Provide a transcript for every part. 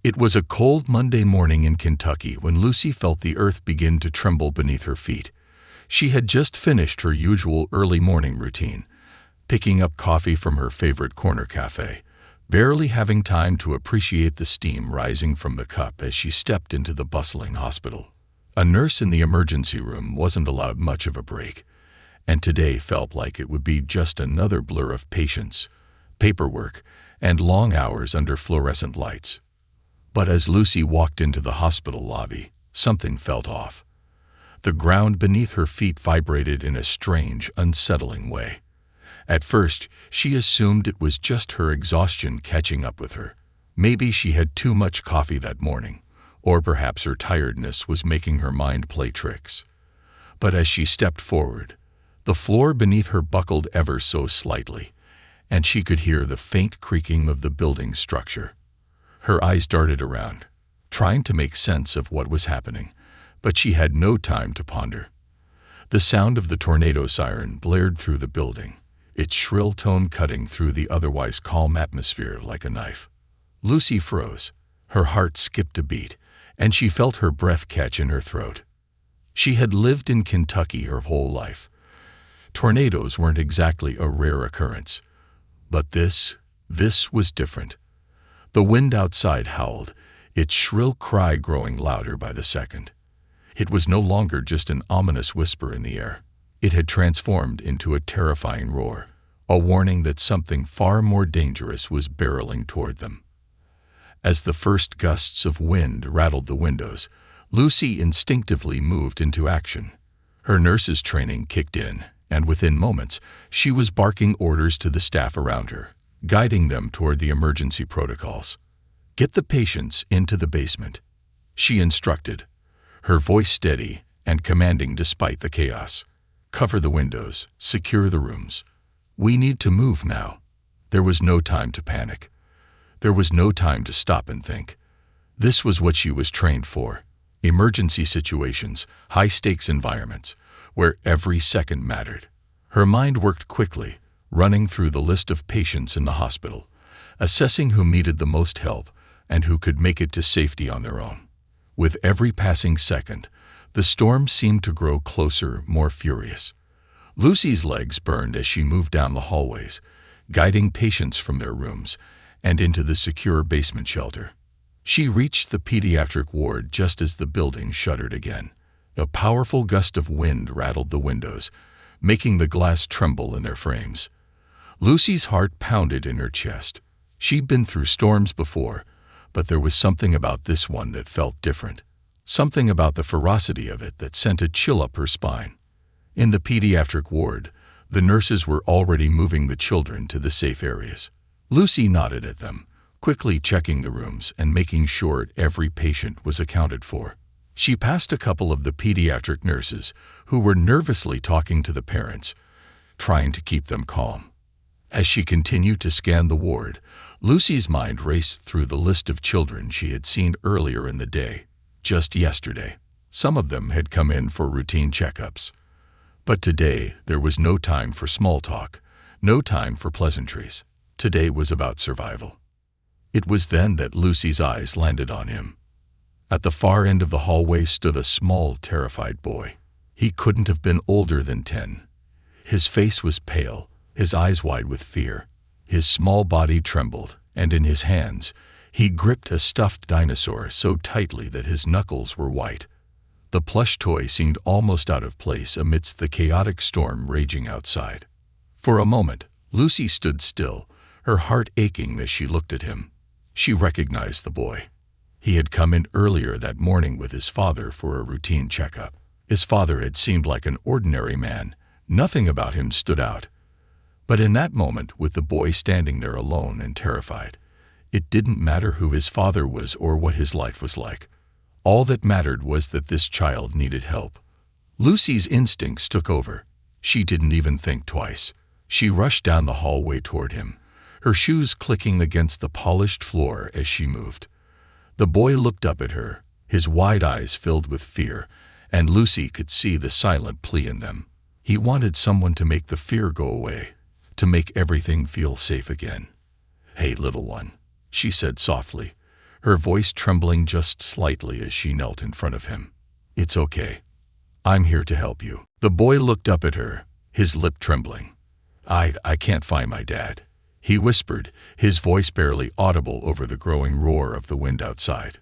It was a cold Monday morning in Kentucky when Lucy felt the earth begin to tremble beneath her feet. She had just finished her usual early morning routine, picking up coffee from her favorite corner cafe, barely having time to appreciate the steam rising from the cup as she stepped into the bustling hospital. A nurse in the emergency room wasn't allowed much of a break, and today felt like it would be just another blur of patients, paperwork, and long hours under fluorescent lights. But as Lucy walked into the hospital lobby, something felt off. The ground beneath her feet vibrated in a strange, unsettling way. At first, she assumed it was just her exhaustion catching up with her. Maybe she had too much coffee that morning, or perhaps her tiredness was making her mind play tricks. But as she stepped forward, the floor beneath her buckled ever so slightly, and she could hear the faint creaking of the building structure. Her eyes darted around, trying to make sense of what was happening, but she had no time to ponder. The sound of the tornado siren blared through the building, its shrill tone cutting through the otherwise calm atmosphere like a knife. Lucy froze, her heart skipped a beat, and she felt her breath catch in her throat. She had lived in Kentucky her whole life. Tornadoes weren't exactly a rare occurrence, but this was different. The wind outside howled, its shrill cry growing louder by the second. It was no longer just an ominous whisper in the air. It had transformed into a terrifying roar, a warning that something far more dangerous was barreling toward them. As the first gusts of wind rattled the windows, Lucy instinctively moved into action. Her nurse's training kicked in, and within moments, she was barking orders to the staff around her, guiding them toward the emergency protocols. "Get the patients into the basement," she instructed, her voice steady and commanding despite the chaos. "Cover the windows, secure the rooms. We need to move now." There was no time to panic. There was no time to stop and think. This was what she was trained for: emergency situations, high-stakes environments, where every second mattered. Her mind worked quickly, running through the list of patients in the hospital, assessing who needed the most help and who could make it to safety on their own. With every passing second, the storm seemed to grow closer, more furious. Lucy's legs burned as she moved down the hallways, guiding patients from their rooms and into the secure basement shelter. She reached the pediatric ward just as the building shuddered again. A powerful gust of wind rattled the windows, making the glass tremble in their frames. Lucy's heart pounded in her chest. She'd been through storms before, but there was something about this one that felt different. Something about the ferocity of it that sent a chill up her spine. In the pediatric ward, the nurses were already moving the children to the safe areas. Lucy nodded at them, quickly checking the rooms and making sure every patient was accounted for. She passed a couple of the pediatric nurses who were nervously talking to the parents, trying to keep them calm. As she continued to scan the ward, Lucy's mind raced through the list of children she had seen earlier in the day, just yesterday. Some of them had come in for routine checkups. But today there was no time for small talk, no time for pleasantries. Today was about survival. It was then that Lucy's eyes landed on him. At the far end of the hallway stood a small, terrified boy. He couldn't have been older than 10. His face was pale, his eyes wide with fear. His small body trembled, and in his hands, he gripped a stuffed dinosaur so tightly that his knuckles were white. The plush toy seemed almost out of place amidst the chaotic storm raging outside. For a moment, Lucy stood still, her heart aching as she looked at him. She recognized the boy. He had come in earlier that morning with his father for a routine checkup. His father had seemed like an ordinary man. Nothing about him stood out. But in that moment, with the boy standing there alone and terrified, it didn't matter who his father was or what his life was like. All that mattered was that this child needed help. Lucy's instincts took over. She didn't even think twice. She rushed down the hallway toward him, her shoes clicking against the polished floor as she moved. The boy looked up at her, his wide eyes filled with fear, and Lucy could see the silent plea in them. He wanted someone to make the fear go away, to make everything feel safe again. "Hey, little one," she said softly, her voice trembling just slightly as she knelt in front of him. "It's okay. I'm here to help you." The boy looked up at her, his lip trembling. I can't find my dad," he whispered, his voice barely audible over the growing roar of the wind outside.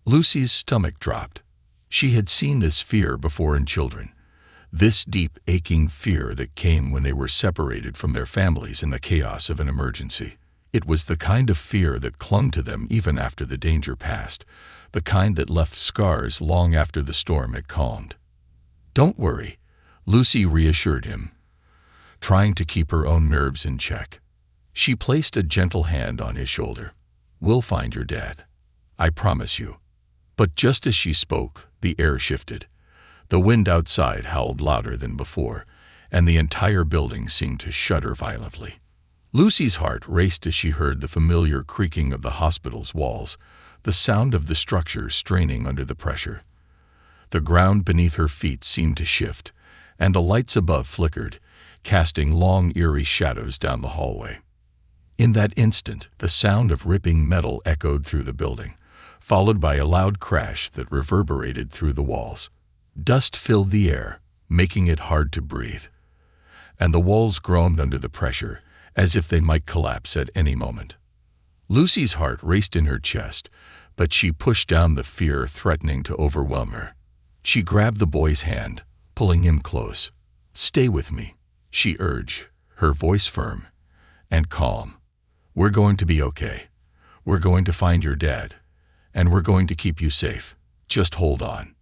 Lucy's stomach dropped. She had seen this fear before in children, this deep, aching fear that came when they were separated from their families in the chaos of an emergency. It was the kind of fear that clung to them even after the danger passed, the kind that left scars long after the storm had calmed. "Don't worry," Lucy reassured him, trying to keep her own nerves in check. She placed a gentle hand on his shoulder. "We'll find your dad. I promise you." But just as she spoke, the air shifted. The wind outside howled louder than before, and the entire building seemed to shudder violently. Lucy's heart raced as she heard the familiar creaking of the hospital's walls, the sound of the structure straining under the pressure. The ground beneath her feet seemed to shift, and the lights above flickered, casting long, eerie shadows down the hallway. In that instant, the sound of ripping metal echoed through the building, followed by a loud crash that reverberated through the walls. Dust filled the air, making it hard to breathe, and the walls groaned under the pressure, as if they might collapse at any moment. Lucy's heart raced in her chest, but she pushed down the fear threatening to overwhelm her. She grabbed the boy's hand, pulling him close. "Stay with me," she urged, her voice firm and calm. "We're going to be okay. We're going to find your dad, and we're going to keep you safe. Just hold on."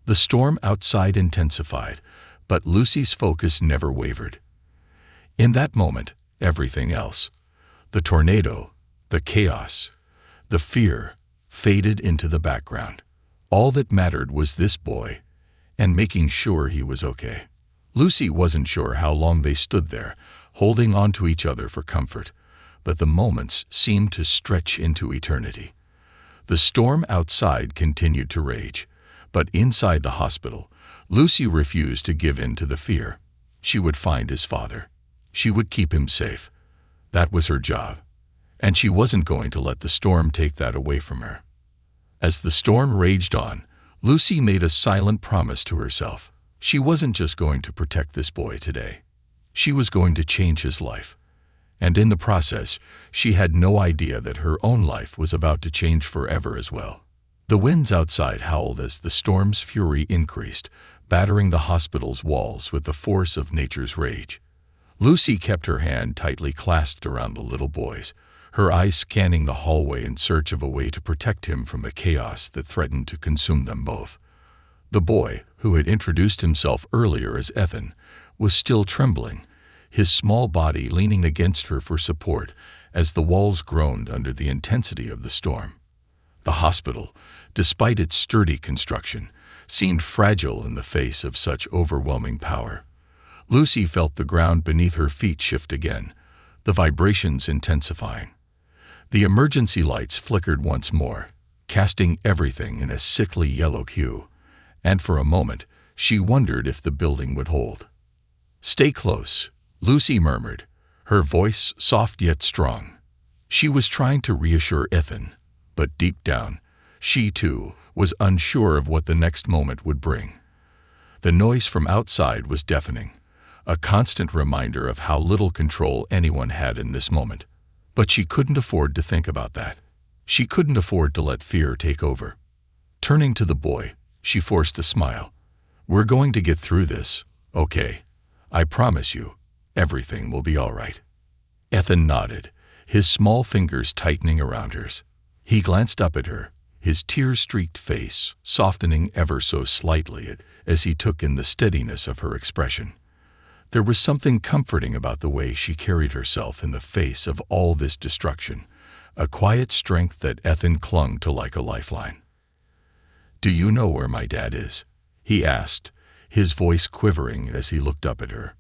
The storm outside intensified, but Lucy's focus never wavered. In that moment, everything else, the tornado, the chaos, the fear, faded into the background. All that mattered was this boy, and making sure he was okay. Lucy wasn't sure how long they stood there, holding on to each other for comfort, but the moments seemed to stretch into eternity. The storm outside continued to rage, but inside the hospital, Lucy refused to give in to the fear. She would find his father. She would keep him safe. That was her job, and she wasn't going to let the storm take that away from her. As the storm raged on, Lucy made a silent promise to herself. She wasn't just going to protect this boy today. She was going to change his life. And in the process, she had no idea that her own life was about to change forever as well. The winds outside howled as the storm's fury increased, battering the hospital's walls with the force of nature's rage. Lucy kept her hand tightly clasped around the little boy's, her eyes scanning the hallway in search of a way to protect him from the chaos that threatened to consume them both. The boy, who had introduced himself earlier as Ethan, was still trembling, his small body leaning against her for support as the walls groaned under the intensity of the storm. The hospital, despite its sturdy construction, seemed fragile in the face of such overwhelming power. Lucy felt the ground beneath her feet shift again, the vibrations intensifying. The emergency lights flickered once more, casting everything in a sickly yellow hue, and for a moment she wondered if the building would hold. "Stay close," Lucy murmured, her voice soft yet strong. She was trying to reassure Ethan, but deep down, she too was unsure of what the next moment would bring. The noise from outside was deafening, a constant reminder of how little control anyone had in this moment. But she couldn't afford to think about that. She couldn't afford to let fear take over. Turning to the boy, she forced a smile. "We're going to get through this, okay? I promise you, everything will be all right." Ethan nodded, his small fingers tightening around hers. He glanced up at her, his tear-streaked face softening ever so slightly as he took in the steadiness of her expression. There was something comforting about the way she carried herself in the face of all this destruction, a quiet strength that Ethan clung to like a lifeline. "Do you know where my dad is?" he asked, his voice quivering as he looked up at her.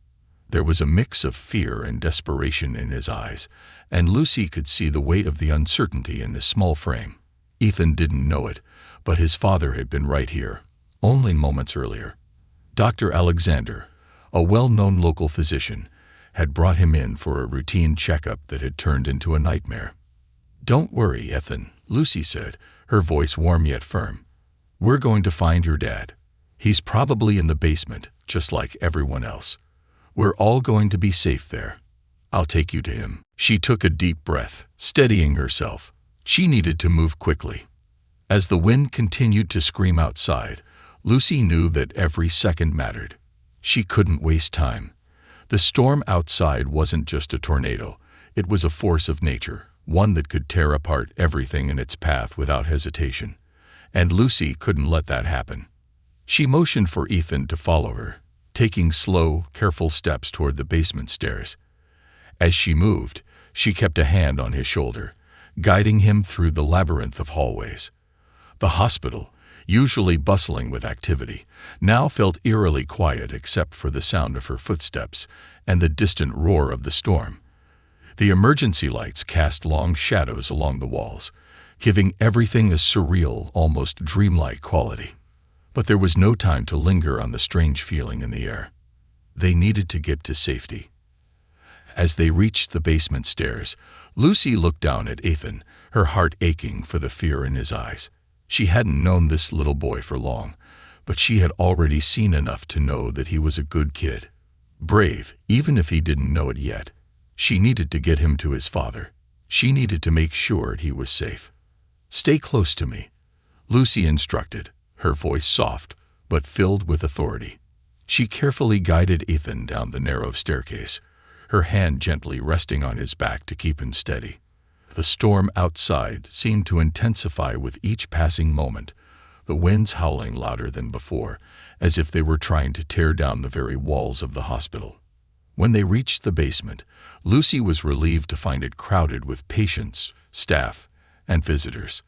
There was a mix of fear and desperation in his eyes, and Lucy could see the weight of the uncertainty in his small frame. Ethan didn't know it, but his father had been right here, only moments earlier. Dr. Alexander, a well-known local physician, had brought him in for a routine checkup that had turned into a nightmare. "Don't worry, Ethan," Lucy said, her voice warm yet firm. "We're going to find your dad. He's probably in the basement, just like everyone else. We're all going to be safe there. I'll take you to him." She took a deep breath, steadying herself. She needed to move quickly. As the wind continued to scream outside, Lucy knew that every second mattered. She couldn't waste time. The storm outside wasn't just a tornado. It was a force of nature, one that could tear apart everything in its path without hesitation. And Lucy couldn't let that happen. She motioned for Ethan to follow her, taking slow, careful steps toward the basement stairs. As she moved, she kept a hand on his shoulder, guiding him through the labyrinth of hallways. The hospital, usually bustling with activity, now felt eerily quiet except for the sound of her footsteps and the distant roar of the storm. The emergency lights cast long shadows along the walls, giving everything a surreal, almost dreamlike quality. But there was no time to linger on the strange feeling in the air. They needed to get to safety. As they reached the basement stairs, Lucy looked down at Ethan, her heart aching for the fear in his eyes. She hadn't known this little boy for long, but she had already seen enough to know that he was a good kid. Brave, even if he didn't know it yet. She needed to get him to his father. She needed to make sure he was safe. "Stay close to me," Lucy instructed, her voice soft, but filled with authority. She carefully guided Ethan down the narrow staircase, her hand gently resting on his back to keep him steady. The storm outside seemed to intensify with each passing moment, the winds howling louder than before, as if they were trying to tear down the very walls of the hospital. When they reached the basement, Lucy was relieved to find it crowded with patients, staff, and visitors.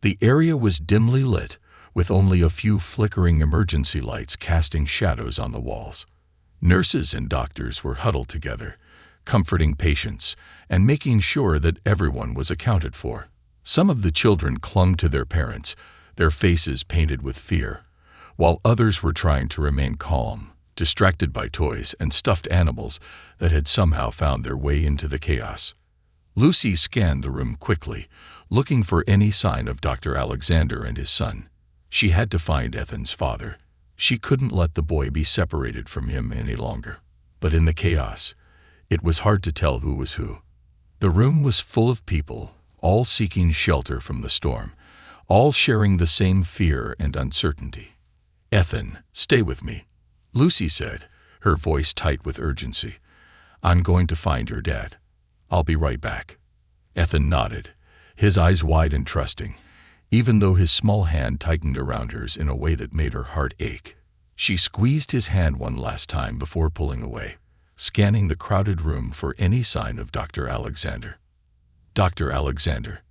The area was dimly lit, with only a few flickering emergency lights casting shadows on the walls. Nurses and doctors were huddled together, comforting patients and making sure that everyone was accounted for. Some of the children clung to their parents, their faces painted with fear, while others were trying to remain calm, distracted by toys and stuffed animals that had somehow found their way into the chaos. Lucy scanned the room quickly, looking for any sign of Dr. Alexander and his son. She had to find Ethan's father. She couldn't let the boy be separated from him any longer. But in the chaos, it was hard to tell who was who. The room was full of people, all seeking shelter from the storm, all sharing the same fear and uncertainty. "Ethan, stay with me," Lucy said, her voice tight with urgency. "I'm going to find your dad. I'll be right back." Ethan nodded, his eyes wide and trusting, even though his small hand tightened around hers in a way that made her heart ache. She squeezed his hand one last time before pulling away, scanning the crowded room for any sign of Dr. Alexander. "Dr. Alexander,"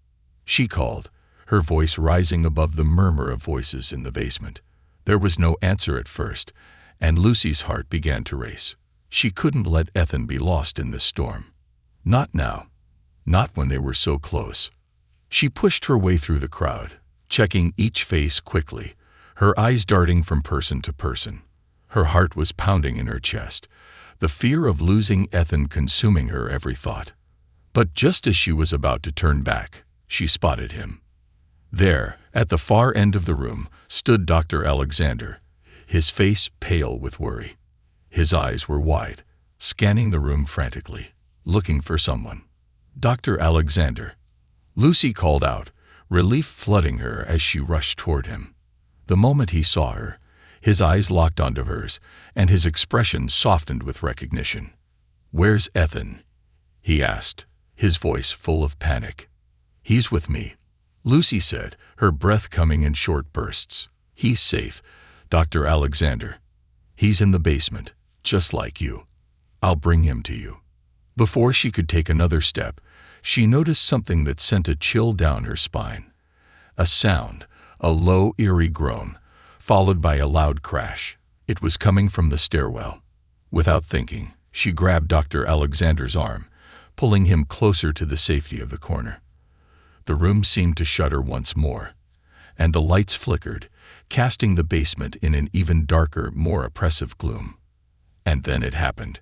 she called, her voice rising above the murmur of voices in the basement. There was no answer at first, and Lucy's heart began to race. She couldn't let Ethan be lost in this storm. Not now. Not when they were so close. She pushed her way through the crowd, checking each face quickly, her eyes darting from person to person. Her heart was pounding in her chest, the fear of losing Ethan consuming her every thought. But just as she was about to turn back, she spotted him. There, at the far end of the room, stood Dr. Alexander, his face pale with worry. His eyes were wide, scanning the room frantically, looking for someone. "Dr. Alexander," Lucy called out, relief flooding her as she rushed toward him. The moment he saw her, his eyes locked onto hers, and his expression softened with recognition. "Where's Ethan?" he asked, his voice full of panic. "He's with me," Lucy said, her breath coming in short bursts. "He's safe, Dr. Alexander. He's in the basement, just like you. I'll bring him to you." Before she could take another step, she noticed something that sent a chill down her spine. A sound, a low, eerie groan, followed by a loud crash. It was coming from the stairwell. Without thinking, she grabbed Dr. Alexander's arm, pulling him closer to the safety of the corner. The room seemed to shudder once more, and the lights flickered, casting the basement in an even darker, more oppressive gloom. And then it happened.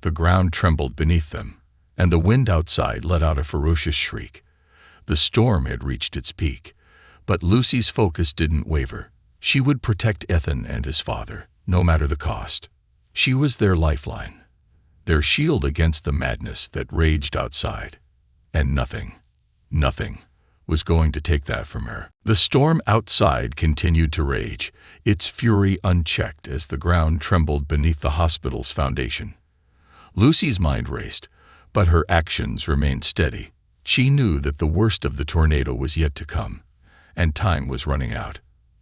The ground trembled beneath them, and the wind outside let out a ferocious shriek. The storm had reached its peak, but Lucy's focus didn't waver. She would protect Ethan and his father, no matter the cost. She was their lifeline, their shield against the madness that raged outside. And nothing was going to take that from her. The storm outside continued to rage, its fury unchecked as the ground trembled beneath the hospital's foundation. Lucy's mind raced, but her actions remained steady. She knew that the worst of the tornado was yet to come, and time was running out.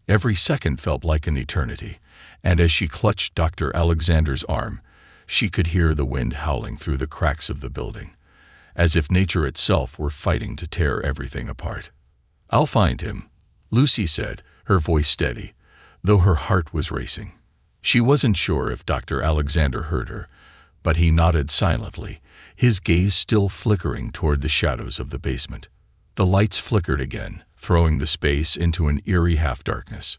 Every second felt like an eternity, and as she clutched Dr. Alexander's arm, she could hear the wind howling through the cracks of the building, as if nature itself were fighting to tear everything apart. "I'll find him," Lucy said, her voice steady, though her heart was racing. She wasn't sure if Dr. Alexander heard her, but he nodded silently, his gaze still flickering toward the shadows of the basement. The lights flickered again, throwing the space into an eerie half-darkness.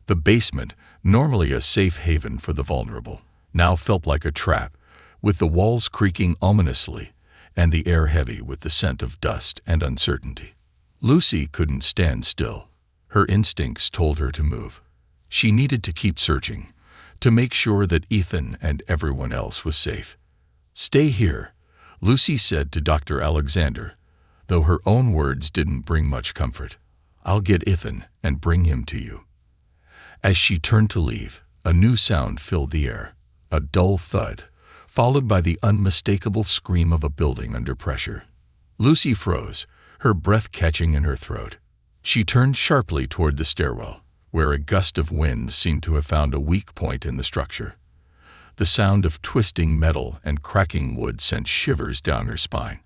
The basement, normally a safe haven for the vulnerable, now felt like a trap, with the walls creaking ominously and the air heavy with the scent of dust and uncertainty. Lucy couldn't stand still. Her instincts told her to move. She needed to keep searching, to make sure that Ethan and everyone else was safe. "Stay here," Lucy said to Dr. Alexander, though her own words didn't bring much comfort. "I'll get Ethan and bring him to you." As she turned to leave, a new sound filled the air, a dull thud, followed by the unmistakable scream of a building under pressure. Lucy froze, her breath catching in her throat. She turned sharply toward the stairwell, where a gust of wind seemed to have found a weak point in the structure. The sound of twisting metal and cracking wood sent shivers down her spine.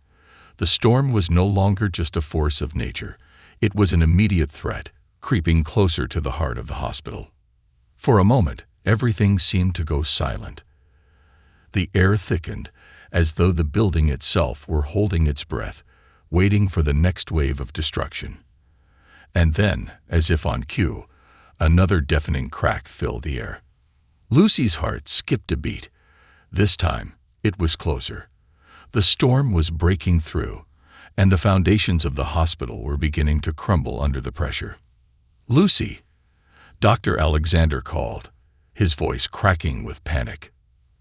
The storm was no longer just a force of nature. It was an immediate threat, creeping closer to the heart of the hospital. For a moment, everything seemed to go silent. The air thickened, as though the building itself were holding its breath, waiting for the next wave of destruction. And then, as if on cue, another deafening crack filled the air. Lucy's heart skipped a beat. This time, it was closer. The storm was breaking through, and the foundations of the hospital were beginning to crumble under the pressure. "Lucy!" Dr. Alexander called, his voice cracking with panic.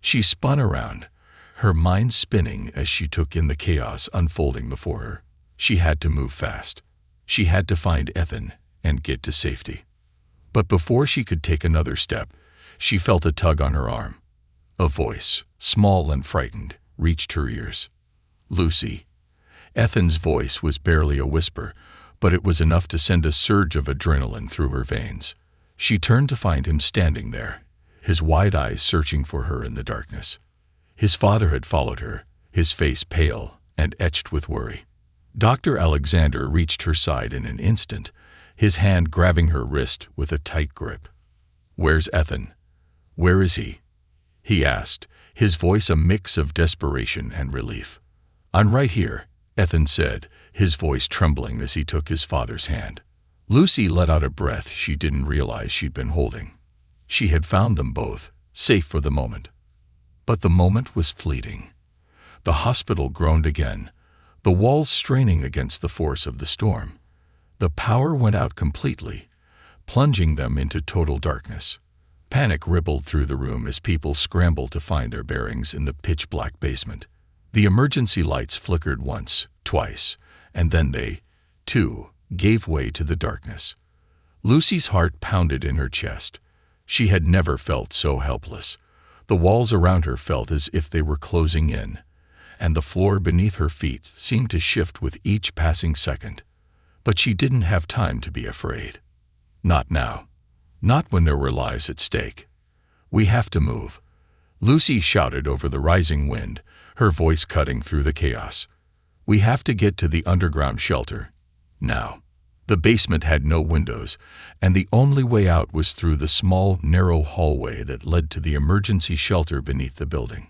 She spun around, her mind spinning as she took in the chaos unfolding before her. She had to move fast. She had to find Ethan and get to safety. But before she could take another step, she felt a tug on her arm. A voice, small and frightened, reached her ears. "Lucy." Ethan's voice was barely a whisper, but it was enough to send a surge of adrenaline through her veins. She turned to find him standing there, his wide eyes searching for her in the darkness. His father had followed her, his face pale and etched with worry. Dr. Alexander reached her side in an instant, his hand grabbing her wrist with a tight grip. "Where's Ethan? Where is he?" he asked, his voice a mix of desperation and relief. "I'm right here," Ethan said, his voice trembling as he took his father's hand. Lucy let out a breath she didn't realize she'd been holding. She had found them both, safe for the moment. But the moment was fleeting. The hospital groaned again, the walls straining against the force of the storm. The power went out completely, plunging them into total darkness. Panic rippled through the room as people scrambled to find their bearings in the pitch-black basement. The emergency lights flickered once, twice, and then they, too, gave way to the darkness. Lucy's heart pounded in her chest. She had never felt so helpless. The walls around her felt as if they were closing in, and the floor beneath her feet seemed to shift with each passing second. But she didn't have time to be afraid. Not now. Not when there were lives at stake. "We have to move," Lucy shouted over the rising wind, her voice cutting through the chaos. "We have to get to the underground shelter. Now." The basement had no windows, and the only way out was through the small, narrow hallway that led to the emergency shelter beneath the building.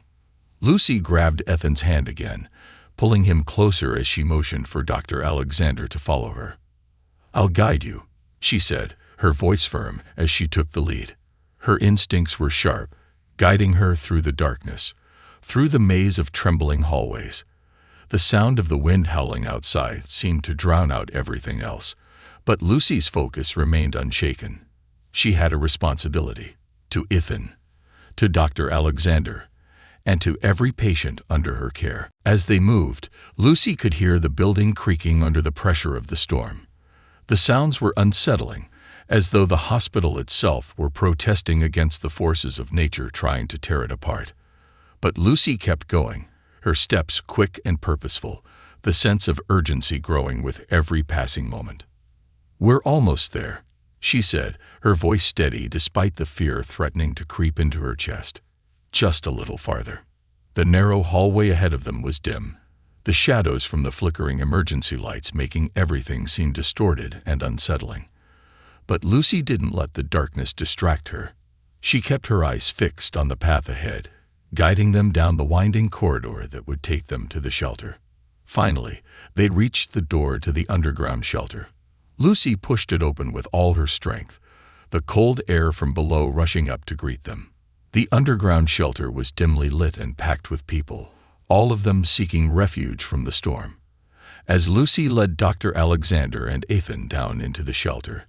Lucy grabbed Ethan's hand again, pulling him closer as she motioned for Dr. Alexander to follow her. "I'll guide you," she said, her voice firm as she took the lead. Her instincts were sharp, guiding her through the darkness, through the maze of trembling hallways. The sound of the wind howling outside seemed to drown out everything else, but Lucy's focus remained unshaken. She had a responsibility to Ethan, to Dr. Alexander, and to every patient under her care. As they moved, Lucy could hear the building creaking under the pressure of the storm. The sounds were unsettling, as though the hospital itself were protesting against the forces of nature trying to tear it apart. But Lucy kept going, her steps quick and purposeful, the sense of urgency growing with every passing moment. "We're almost there," she said, her voice steady despite the fear threatening to creep into her chest. Just a little farther. The narrow hallway ahead of them was dim, the shadows from the flickering emergency lights making everything seem distorted and unsettling. But Lucy didn't let the darkness distract her. She kept her eyes fixed on the path ahead, guiding them down the winding corridor that would take them to the shelter. Finally, they'd reached the door to the underground shelter. Lucy pushed it open with all her strength, the cold air from below rushing up to greet them. The underground shelter was dimly lit and packed with people, all of them seeking refuge from the storm. As Lucy led Dr. Alexander and Ethan down into the shelter,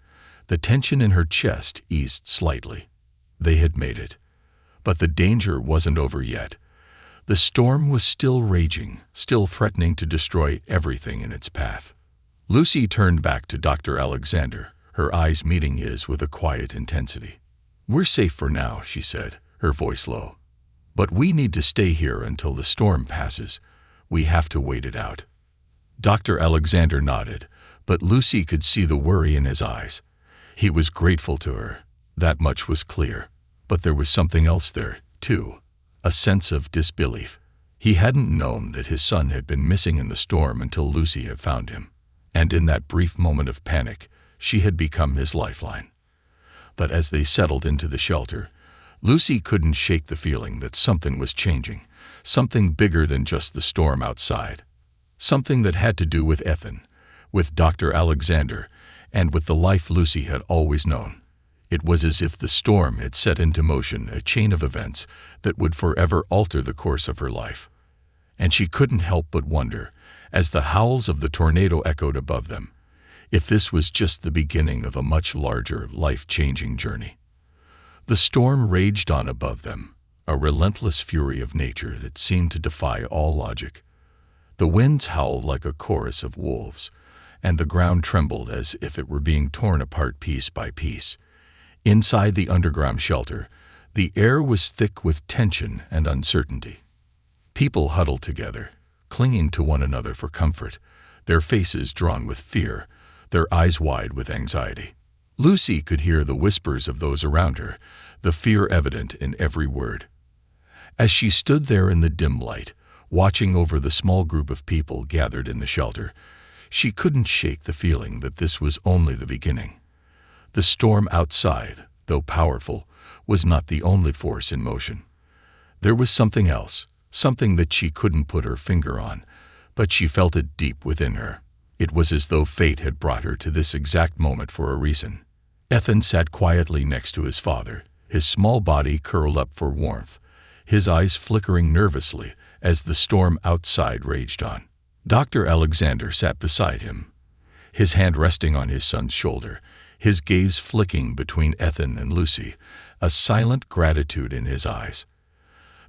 the tension in her chest eased slightly. They had made it. But the danger wasn't over yet. The storm was still raging, still threatening to destroy everything in its path. Lucy turned back to Dr. Alexander, her eyes meeting his with a quiet intensity. "We're safe for now," she said, her voice low. "But we need to stay here until the storm passes. We have to wait it out." Dr. Alexander nodded, but Lucy could see the worry in his eyes. He was grateful to her. That much was clear. But there was something else there, too, a sense of disbelief. He hadn't known that his son had been missing in the storm until Lucy had found him. And in that brief moment of panic, she had become his lifeline. But as they settled into the shelter, Lucy couldn't shake the feeling that something was changing, something bigger than just the storm outside. Something that had to do with Ethan, with Dr. Alexander, and with the life Lucy had always known. It was as if the storm had set into motion a chain of events that would forever alter the course of her life. And she couldn't help but wonder, as the howls of the tornado echoed above them, if this was just the beginning of a much larger, life-changing journey. The storm raged on above them, a relentless fury of nature that seemed to defy all logic. The winds howled like a chorus of wolves, and the ground trembled as if it were being torn apart piece by piece. Inside the underground shelter, the air was thick with tension and uncertainty. People huddled together, clinging to one another for comfort, their faces drawn with fear, their eyes wide with anxiety. Lucy could hear the whispers of those around her, the fear evident in every word. As she stood there in the dim light, watching over the small group of people gathered in the shelter, she couldn't shake the feeling that this was only the beginning. The storm outside, though powerful, was not the only force in motion. There was something else, something that she couldn't put her finger on, but she felt it deep within her. It was as though fate had brought her to this exact moment for a reason. Ethan sat quietly next to his father, his small body curled up for warmth, his eyes flickering nervously as the storm outside raged on. Dr. Alexander sat beside him, his hand resting on his son's shoulder, his gaze flicking between Ethan and Lucy, a silent gratitude in his eyes.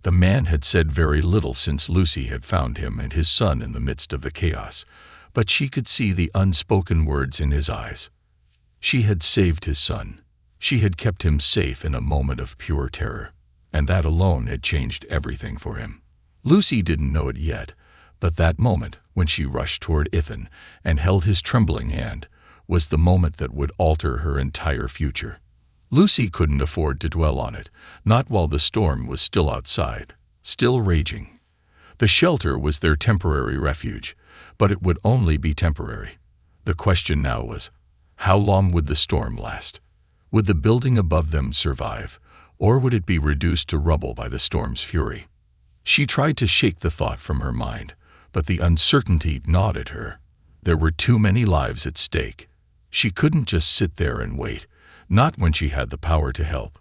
The man had said very little since Lucy had found him and his son in the midst of the chaos, but she could see the unspoken words in his eyes. She had saved his son. She had kept him safe in a moment of pure terror, and that alone had changed everything for him. Lucy didn't know it yet, but that moment, when she rushed toward Ethan and held his trembling hand, was the moment that would alter her entire future. Lucy couldn't afford to dwell on it, not while the storm was still outside, still raging. The shelter was their temporary refuge, but it would only be temporary. The question now was, how long would the storm last? Would the building above them survive, or would it be reduced to rubble by the storm's fury? She tried to shake the thought from her mind, but the uncertainty gnawed at her. There were too many lives at stake. She couldn't just sit there and wait, not when she had the power to help.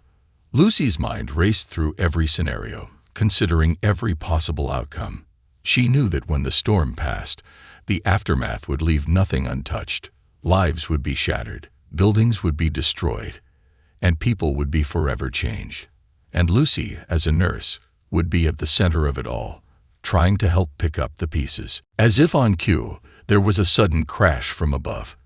Lucy's mind raced through every scenario, considering every possible outcome. She knew that when the storm passed, the aftermath would leave nothing untouched. Lives would be shattered, buildings would be destroyed, and people would be forever changed. And Lucy, as a nurse, would be at the center of it all, trying to help pick up the pieces. As if on cue, there was a sudden crash from above.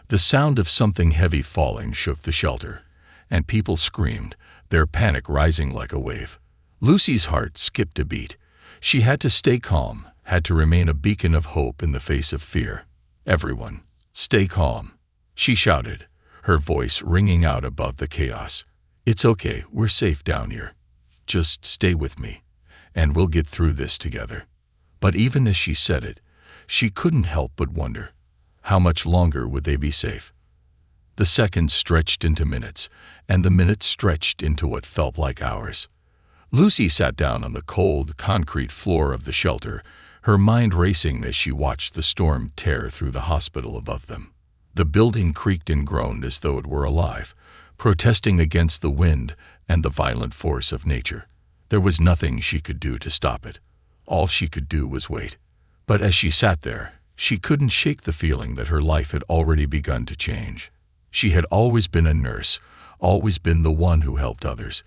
The sound of something heavy falling shook the shelter, and people screamed, their panic rising like a wave. Lucy's heart skipped a beat. She had to stay calm, had to remain a beacon of hope in the face of fear. "Everyone, stay calm," she shouted, her voice ringing out above the chaos. "It's okay, we're safe down here. Just stay with me, and we'll get through this together." But even as she said it, she couldn't help but wonder, how much longer would they be safe? The seconds stretched into minutes, and the minutes stretched into what felt like hours. Lucy sat down on the cold, concrete floor of the shelter, her mind racing as she watched the storm tear through the hospital above them. The building creaked and groaned as though it were alive, protesting against the wind and the violent force of nature. There was nothing she could do to stop it. All she could do was wait. But as she sat there, she couldn't shake the feeling that her life had already begun to change. She had always been a nurse, always been the one who helped others.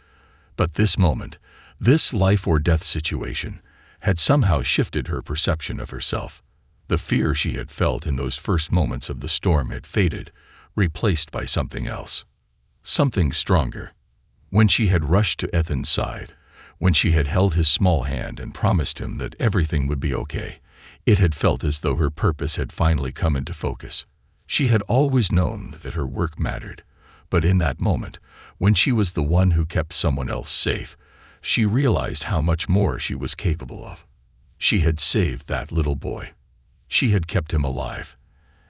But this moment, this life-or-death situation, had somehow shifted her perception of herself. The fear she had felt in those first moments of the storm had faded, replaced by something else. Something stronger. When she had rushed to Ethan's side, when she had held his small hand and promised him that everything would be okay, it had felt as though her purpose had finally come into focus. She had always known that her work mattered, but in that moment, when she was the one who kept someone else safe, she realized how much more she was capable of. She had saved that little boy. She had kept him alive,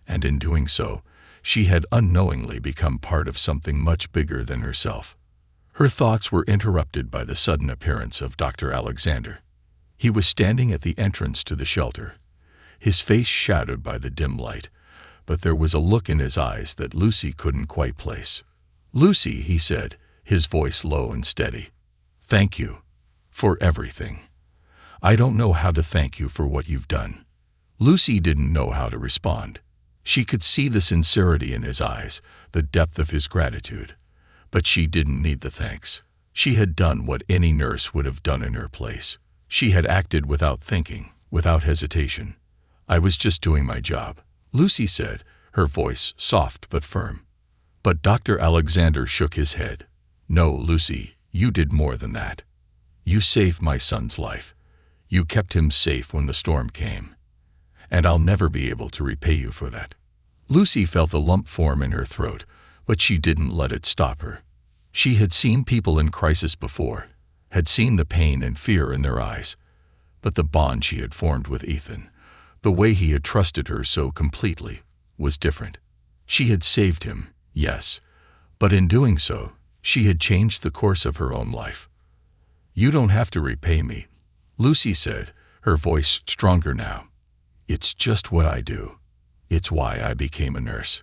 and in doing so, she had unknowingly become part of something much bigger than herself. Her thoughts were interrupted by the sudden appearance of Dr. Alexander. He was standing at the entrance to the shelter, his face shadowed by the dim light, but there was a look in his eyes that Lucy couldn't quite place. "Lucy," he said, his voice low and steady, "thank you for everything. I don't know how to thank you for what you've done." Lucy didn't know how to respond. She could see the sincerity in his eyes, the depth of his gratitude. But she didn't need the thanks. She had done what any nurse would have done in her place. She had acted without thinking, without hesitation. "I was just doing my job," Lucy said, her voice soft but firm. But Dr. Alexander shook his head. "No, Lucy, you did more than that. You saved my son's life. You kept him safe when the storm came. And I'll never be able to repay you for that." Lucy felt a lump form in her throat, but she didn't let it stop her. She had seen people in crisis before, had seen the pain and fear in their eyes. But the bond she had formed with Ethan, the way he had trusted her so completely, was different. She had saved him, yes, but in doing so, she had changed the course of her own life. "You don't have to repay me," Lucy said, her voice stronger now. "It's just what I do. It's why I became a nurse."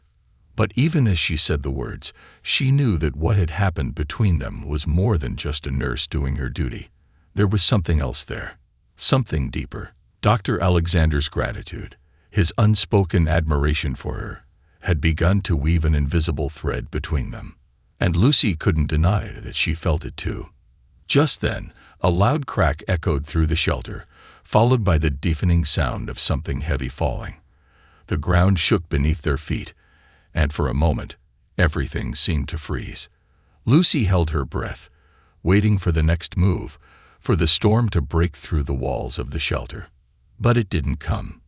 But even as she said the words, she knew that what had happened between them was more than just a nurse doing her duty. There was something else there, something deeper. Dr. Alexander's gratitude, his unspoken admiration for her, had begun to weave an invisible thread between them. And Lucy couldn't deny that she felt it too. Just then, a loud crack echoed through the shelter, followed by the deafening sound of something heavy falling. The ground shook beneath their feet, and for a moment, everything seemed to freeze. Lucy held her breath, waiting for the next move, for the storm to break through the walls of the shelter. But it didn't come.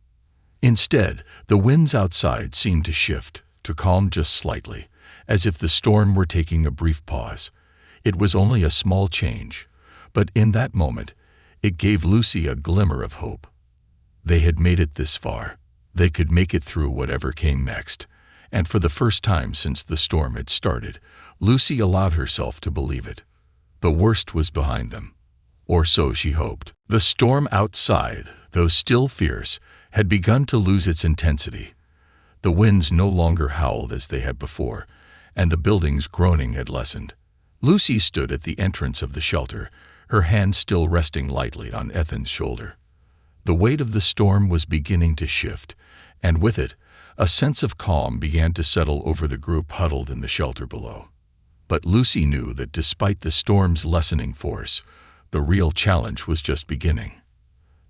Instead, the winds outside seemed to shift, to calm just slightly, as if the storm were taking a brief pause. It was only a small change, but in that moment, it gave Lucy a glimmer of hope. They had made it this far. They could make it through whatever came next. And for the first time since the storm had started, Lucy allowed herself to believe it. The worst was behind them. Or so she hoped. The storm outside, though still fierce, had begun to lose its intensity. The winds no longer howled as they had before, and the building's groaning had lessened. Lucy stood at the entrance of the shelter, her hand still resting lightly on Ethan's shoulder. The weight of the storm was beginning to shift, and with it, a sense of calm began to settle over the group huddled in the shelter below. But Lucy knew that despite the storm's lessening force, the real challenge was just beginning.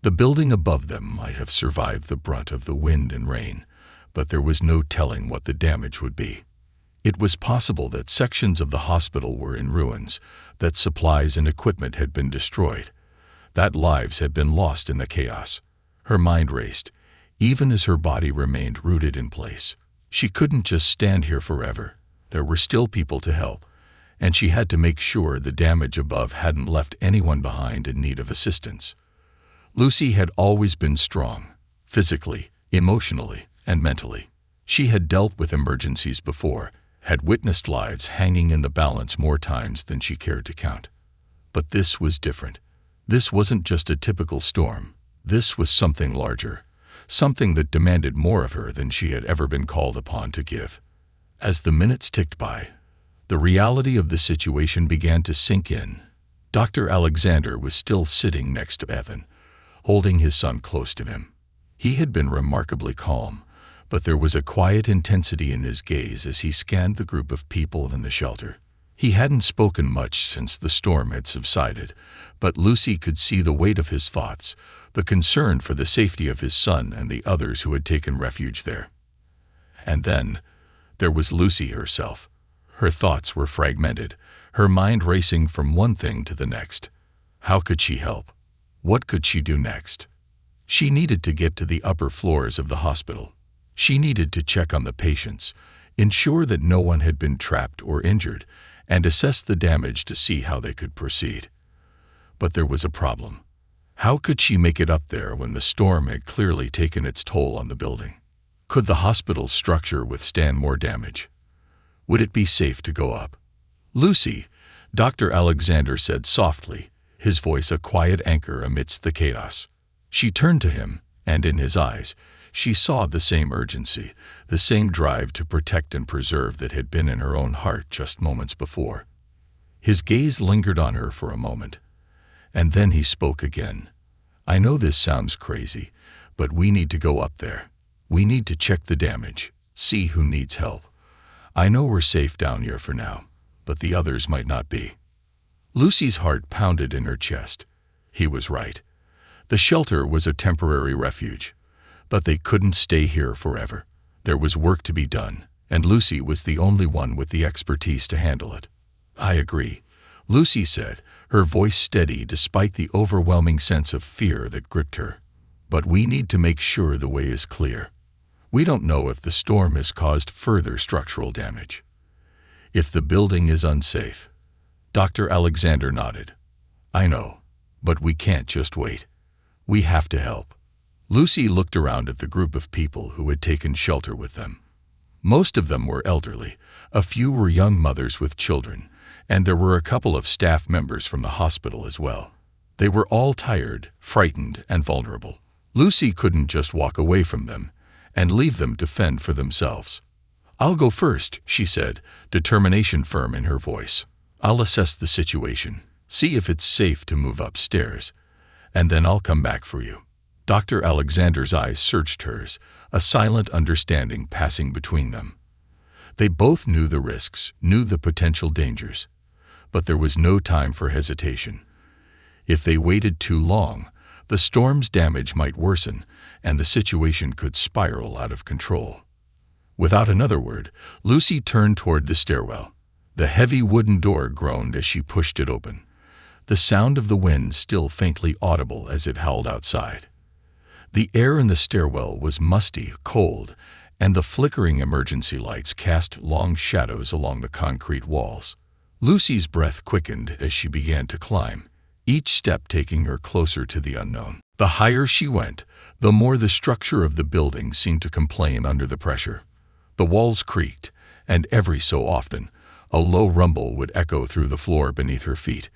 The building above them might have survived the brunt of the wind and rain, but there was no telling what the damage would be. It was possible that sections of the hospital were in ruins, that supplies and equipment had been destroyed, that lives had been lost in the chaos. Her mind raced, even as her body remained rooted in place. She couldn't just stand here forever. There were still people to help, and she had to make sure the damage above hadn't left anyone behind in need of assistance. Lucy had always been strong, physically, emotionally, and mentally. She had dealt with emergencies before, had witnessed lives hanging in the balance more times than she cared to count. But this was different. This wasn't just a typical storm. This was something larger, something that demanded more of her than she had ever been called upon to give. As the minutes ticked by, the reality of the situation began to sink in. Dr. Alexander was still sitting next to Evan, holding his son close to him. He had been remarkably calm, but there was a quiet intensity in his gaze as he scanned the group of people in the shelter. He hadn't spoken much since the storm had subsided, but Lucy could see the weight of his thoughts, the concern for the safety of his son and the others who had taken refuge there. And then, there was Lucy herself. Her thoughts were fragmented, her mind racing from one thing to the next. How could she help? What could she do next? She needed to get to the upper floors of the hospital. She needed to check on the patients, ensure that no one had been trapped or injured, and assess the damage to see how they could proceed. But there was a problem. How could she make it up there when the storm had clearly taken its toll on the building? Could the hospital's structure withstand more damage? Would it be safe to go up? "Lucy," Dr. Alexander said softly, his voice a quiet anchor amidst the chaos. She turned to him, and in his eyes, she saw the same urgency, the same drive to protect and preserve that had been in her own heart just moments before. His gaze lingered on her for a moment, and then he spoke again. "I know this sounds crazy, but we need to go up there. We need to check the damage, see who needs help. I know we're safe down here for now, but the others might not be." Lucy's heart pounded in her chest. He was right. The shelter was a temporary refuge, but they couldn't stay here forever. There was work to be done, and Lucy was the only one with the expertise to handle it. "I agree," Lucy said, her voice steady despite the overwhelming sense of fear that gripped her. "But we need to make sure the way is clear. We don't know if the storm has caused further structural damage. If the building is unsafe." Dr. Alexander nodded. "I know, but we can't just wait. We have to help." Lucy looked around at the group of people who had taken shelter with them. Most of them were elderly, a few were young mothers with children, and there were a couple of staff members from the hospital as well. They were all tired, frightened, and vulnerable. Lucy couldn't just walk away from them and leave them to fend for themselves. "I'll go first," she said, determination firm in her voice. "I'll assess the situation, see if it's safe to move upstairs, and then I'll come back for you." Dr. Alexander's eyes searched hers, a silent understanding passing between them. They both knew the risks, knew the potential dangers, but there was no time for hesitation. If they waited too long, the storm's damage might worsen, and the situation could spiral out of control. Without another word, Lucy turned toward the stairwell. The heavy wooden door groaned as she pushed it open, the sound of the wind still faintly audible as it howled outside. The air in the stairwell was musty, cold, and the flickering emergency lights cast long shadows along the concrete walls. Lucy's breath quickened as she began to climb, each step taking her closer to the unknown. The higher she went, the more the structure of the building seemed to complain under the pressure. The walls creaked, and every so often, a low rumble would echo through the floor beneath her feet.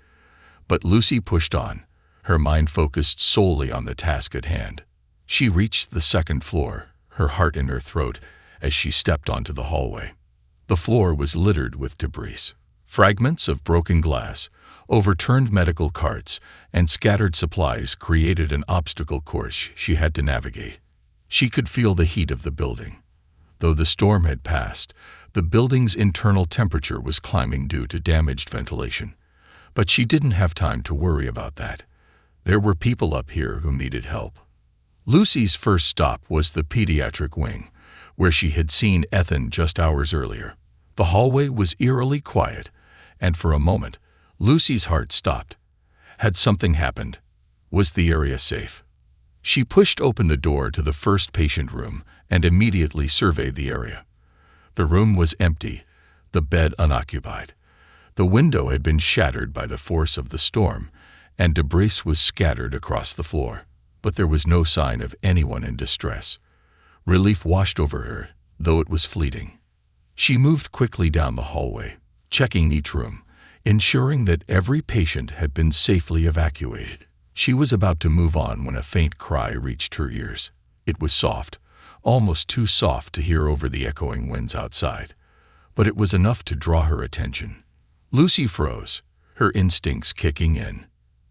But Lucy pushed on, her mind focused solely on the task at hand. She reached the second floor, her heart in her throat, as she stepped onto the hallway. The floor was littered with debris, fragments of broken glass, Overturned medical carts and scattered supplies created an obstacle course she had to navigate. She could feel the heat of the building. Though the storm had passed, the building's internal temperature was climbing due to damaged ventilation. But she didn't have time to worry about that. There were people up here who needed help. Lucy's first stop was the pediatric wing, where she had seen Ethan just hours earlier. The hallway was eerily quiet, and for a moment, Lucy's heart stopped. Had something happened? Was the area safe? She pushed open the door to the first patient room and immediately surveyed the area. The room was empty, the bed unoccupied. The window had been shattered by the force of the storm, and debris was scattered across the floor. But there was no sign of anyone in distress. Relief washed over her, though it was fleeting. She moved quickly down the hallway, checking each room, ensuring that every patient had been safely evacuated. She was about to move on when a faint cry reached her ears. It was soft, almost too soft to hear over the echoing winds outside, but it was enough to draw her attention. Lucy froze, her instincts kicking in.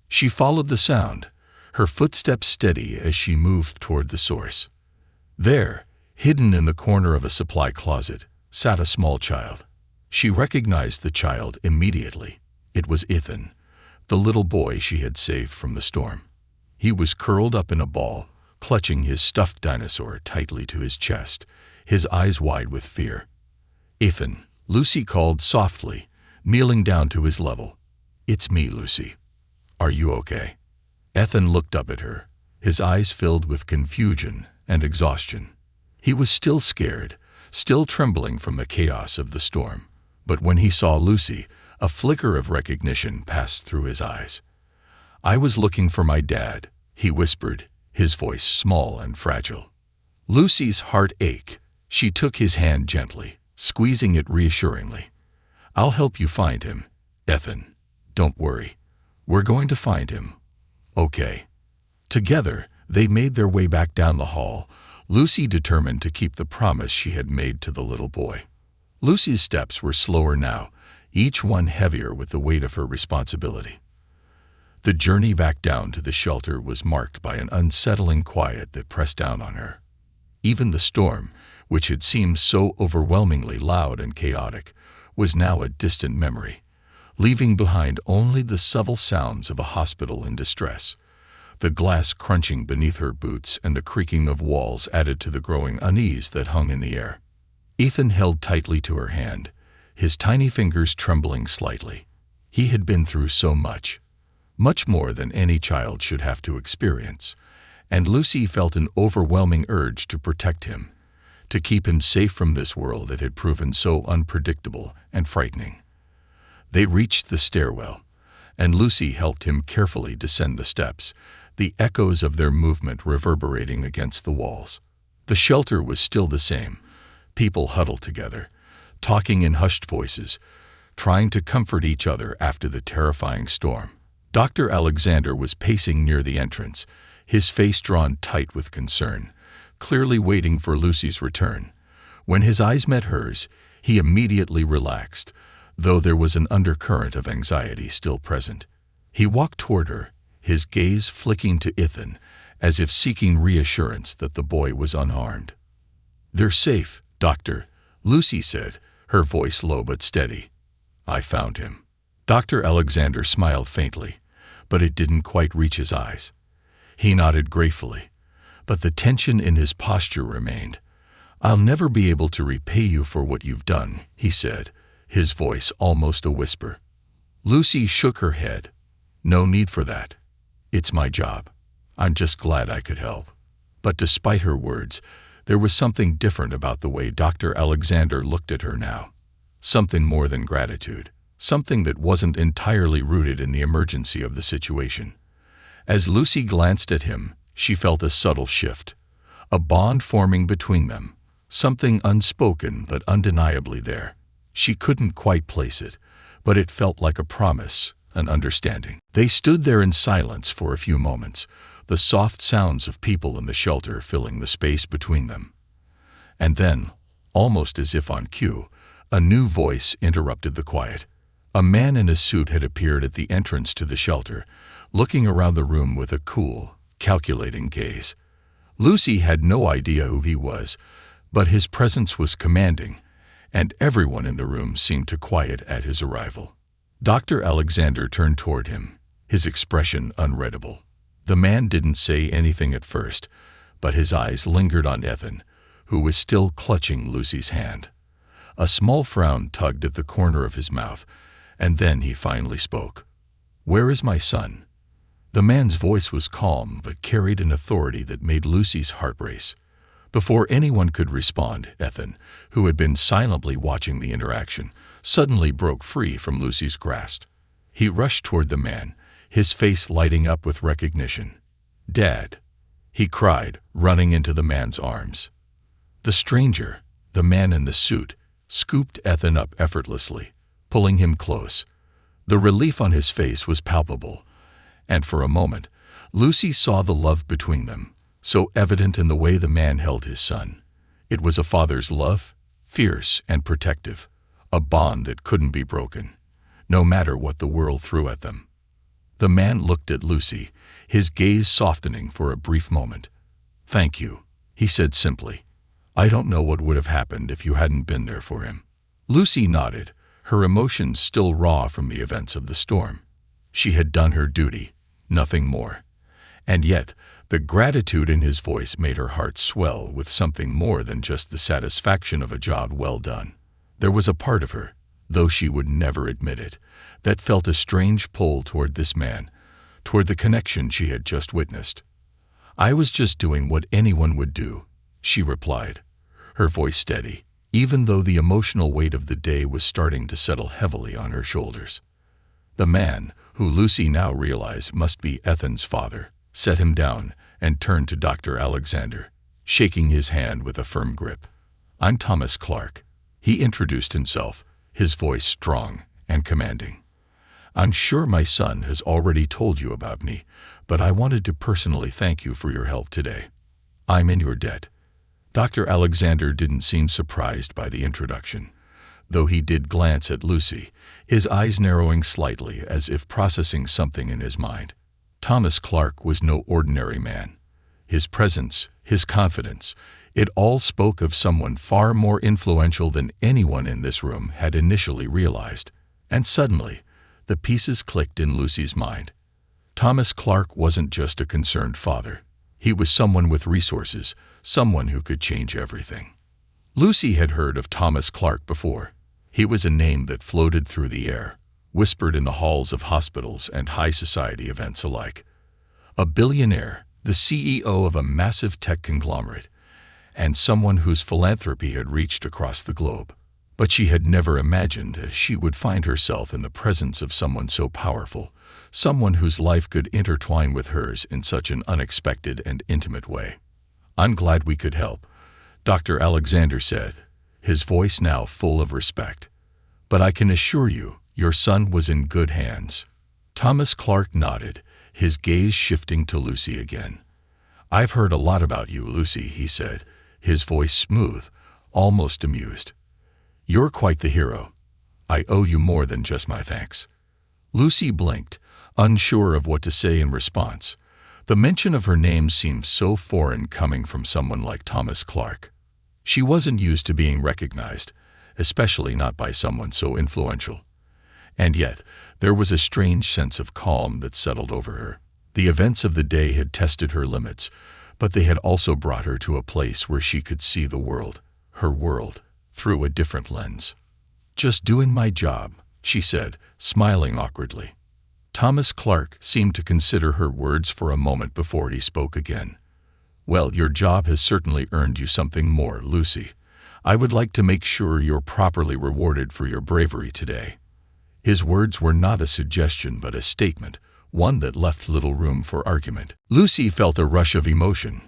She followed the sound, her footsteps steady as she moved toward the source. There, hidden in the corner of a supply closet, sat a small child. She recognized the child immediately. It was Ethan, the little boy she had saved from the storm. He was curled up in a ball, clutching his stuffed dinosaur tightly to his chest, his eyes wide with fear. "Ethan," Lucy called softly, kneeling down to his level. "It's me, Lucy. Are you okay?" Ethan looked up at her, his eyes filled with confusion and exhaustion. He was still scared, still trembling from the chaos of the storm. But when he saw Lucy, a flicker of recognition passed through his eyes. "I was looking for my dad," he whispered, his voice small and fragile. Lucy's heart ached. She took his hand gently, squeezing it reassuringly. "I'll help you find him, Ethan. Don't worry. We're going to find him. Okay." Together, they made their way back down the hall, Lucy determined to keep the promise she had made to the little boy. Lucy's steps were slower now, each one heavier with the weight of her responsibility. The journey back down to the shelter was marked by an unsettling quiet that pressed down on her. Even the storm, which had seemed so overwhelmingly loud and chaotic, was now a distant memory, leaving behind only the subtle sounds of a hospital in distress. The glass crunching beneath her boots and the creaking of walls added to the growing unease that hung in the air. Ethan held tightly to her hand, his tiny fingers trembling slightly. He had been through so much more than any child should have to experience, and Lucy felt an overwhelming urge to protect him, to keep him safe from this world that had proven so unpredictable and frightening. They reached the stairwell, and Lucy helped him carefully descend the steps, the echoes of their movement reverberating against the walls. The shelter was still the same, people huddled together, talking in hushed voices, trying to comfort each other after the terrifying storm. Dr. Alexander was pacing near the entrance, his face drawn tight with concern, clearly waiting for Lucy's return. When his eyes met hers, he immediately relaxed, though there was an undercurrent of anxiety still present. He walked toward her, his gaze flicking to Ethan, as if seeking reassurance that the boy was unharmed. "They're safe, Doctor," Lucy said, her voice low but steady. "I found him." Dr. Alexander smiled faintly, but it didn't quite reach his eyes. He nodded gratefully, but the tension in his posture remained. "I'll never be able to repay you for what you've done," he said, his voice almost a whisper. Lucy shook her head. "No need for that. It's my job. I'm just glad I could help." But despite her words, there was something different about the way Dr. Alexander looked at her now. Something more than gratitude, something that wasn't entirely rooted in the emergency of the situation. As Lucy glanced at him, she felt a subtle shift, a bond forming between them, something unspoken but undeniably there. She couldn't quite place it, but it felt like a promise, an understanding. They stood there in silence for a few moments, the soft sounds of people in the shelter filling the space between them. And then, almost as if on cue, a new voice interrupted the quiet. A man in a suit had appeared at the entrance to the shelter, looking around the room with a cool, calculating gaze. Lucy had no idea who he was, but his presence was commanding, and everyone in the room seemed to quiet at his arrival. Dr. Alexander turned toward him, his expression unreadable. The man didn't say anything at first, but his eyes lingered on Ethan, who was still clutching Lucy's hand. A small frown tugged at the corner of his mouth, and then he finally spoke. "Where is my son?" The man's voice was calm but carried an authority that made Lucy's heart race. Before anyone could respond, Ethan, who had been silently watching the interaction, suddenly broke free from Lucy's grasp. He rushed toward the man, his face lighting up with recognition. "Dad!" he cried, running into the man's arms. The stranger, the man in the suit, scooped Ethan up effortlessly, pulling him close. The relief on his face was palpable, and for a moment, Lucy saw the love between them, so evident in the way the man held his son. It was a father's love, fierce and protective, a bond that couldn't be broken, no matter what the world threw at them. The man looked at Lucy, his gaze softening for a brief moment. "Thank you," he said simply. "I don't know what would have happened if you hadn't been there for him." Lucy nodded, her emotions still raw from the events of the storm. She had done her duty, nothing more. And yet, the gratitude in his voice made her heart swell with something more than just the satisfaction of a job well done. There was a part of her, though she would never admit it, that felt a strange pull toward this man, toward the connection she had just witnessed. "I was just doing what anyone would do," she replied, her voice steady, even though the emotional weight of the day was starting to settle heavily on her shoulders. The man, who Lucy now realized must be Ethan's father, set him down and turned to Dr. Alexander, shaking his hand with a firm grip. "I'm Thomas Clark," he introduced himself, his voice strong and commanding. "I'm sure my son has already told you about me, but I wanted to personally thank you for your help today. I'm in your debt." Dr. Alexander didn't seem surprised by the introduction, though he did glance at Lucy, his eyes narrowing slightly as if processing something in his mind. Thomas Clark was no ordinary man. His presence, his confidence, it all spoke of someone far more influential than anyone in this room had initially realized. And suddenly, the pieces clicked in Lucy's mind. Thomas Clark wasn't just a concerned father. He was someone with resources, someone who could change everything. Lucy had heard of Thomas Clark before. He was a name that floated through the air, whispered in the halls of hospitals and high society events alike. A billionaire, the CEO of a massive tech conglomerate, and someone whose philanthropy had reached across the globe. But she had never imagined she would find herself in the presence of someone so powerful, someone whose life could intertwine with hers in such an unexpected and intimate way. "I'm glad we could help," Dr. Alexander said, his voice now full of respect. "But I can assure you, your son was in good hands." Thomas Clark nodded, his gaze shifting to Lucy again. "I've heard a lot about you, Lucy," he said, his voice smooth, almost amused. "You're quite the hero. I owe you more than just my thanks." Lucy blinked, unsure of what to say in response. The mention of her name seemed so foreign coming from someone like Thomas Clark. She wasn't used to being recognized, especially not by someone so influential. And yet, there was a strange sense of calm that settled over her. The events of the day had tested her limits, but they had also brought her to a place where she could see the world, her world, through a different lens. "Just doing my job," she said, smiling awkwardly. Thomas Clark seemed to consider her words for a moment before he spoke again. "Well, your job has certainly earned you something more, Lucy. I would like to make sure you're properly rewarded for your bravery today." His words were not a suggestion but a statement, one that left little room for argument. Lucy felt a rush of emotion,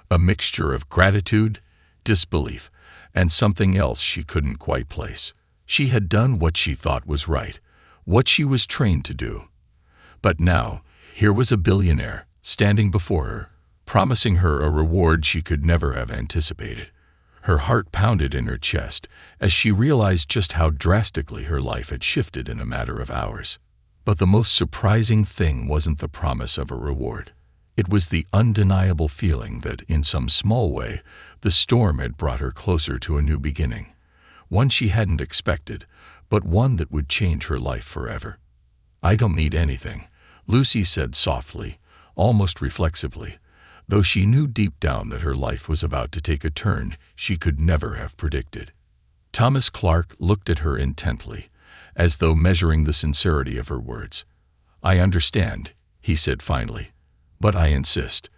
a mixture of gratitude, disbelief, and something else she couldn't quite place. She had done what she thought was right, what she was trained to do. But now, here was a billionaire, standing before her, promising her a reward she could never have anticipated. Her heart pounded in her chest as she realized just how drastically her life had shifted in a matter of hours. But the most surprising thing wasn't the promise of a reward. It was the undeniable feeling that, in some small way, the storm had brought her closer to a new beginning. One she hadn't expected, but one that would change her life forever. "I don't need anything," Lucy said softly, almost reflexively, though she knew deep down that her life was about to take a turn she could never have predicted. Thomas Clark looked at her intently, as though measuring the sincerity of her words. "I understand," he said finally, "but I insist.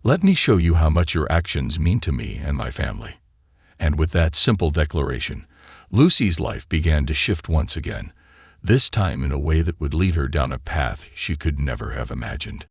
Let me show you how much your actions mean to me and my family." And with that simple declaration, Lucy's life began to shift once again, this time in a way that would lead her down a path she could never have imagined.